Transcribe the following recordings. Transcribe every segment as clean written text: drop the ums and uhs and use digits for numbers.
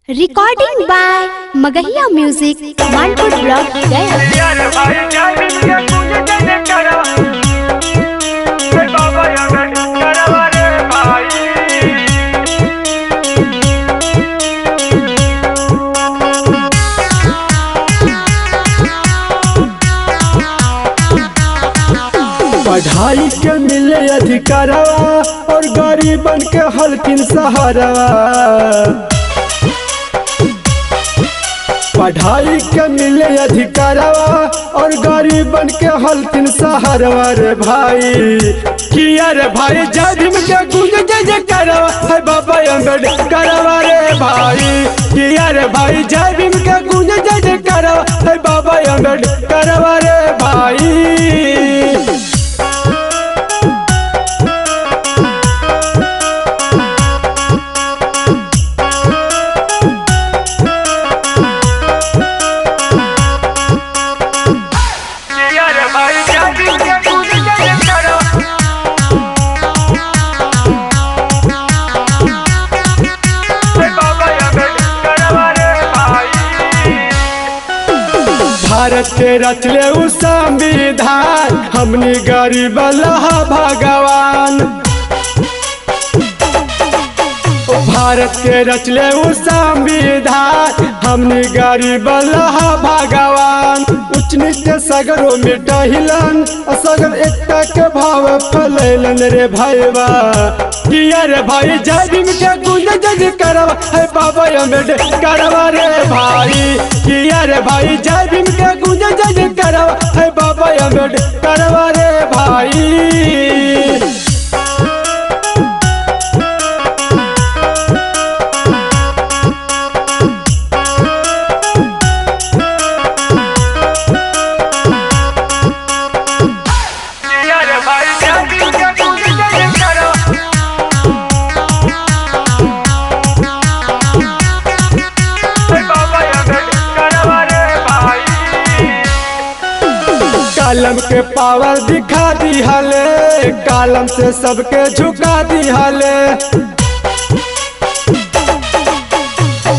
Recording by Magahiya music Manpur block Gaya. पढ़ाई के मिले अधिकारवा और गरीबन के हल्किन सहारवा। पढ़ाई के मिले अधिकारवा और गरीबन के हल्किन सहारवा रे भाई। किया रे भाई जय भीम के गुंज जय जय करवा है बाबा अम्बेडकरवा रे भाई। किया रे भाई जय भीम के गुंज जय जय करवा है बाबा अम्बेडकरवा रे भाई। भारत के रचले उ संविधान हमनी गरीब लहा भगवान। भारत के रचले उ संविधान हमनी गरीब लहा भगवान। उच्च नीच सगरो मिटहिलन सगर एकता के भाव फैलन रे भाईवा। किया रे भाई जय भीम के गुंज जय करवा है बाबा अम्बेडकरवा रे भाई। किया रे भाई जय भीम के गुंज जय करवा है बाबा अम्बेडकरवा रे भाई। कलम के पावर दिखा दी हले कलम से सबके झुका दी हले।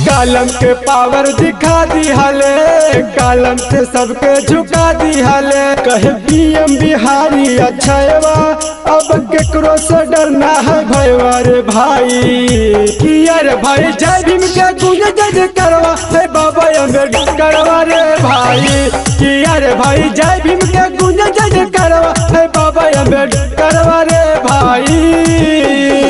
कलम के पावर दिखा दी हले कलम से सबके झुका दी हले। कहे पीएम बिहारी अच्छावा अब केकरो से डरना है भैया रे भाई। किया रे भाई जय भीम के गुंज जय करवा है बाबा अम्बेडकरवा रे भाई। किया रे भाई जय भीम के गुंज जय करवा है बाबा अम्बेडकरवा रे भाई।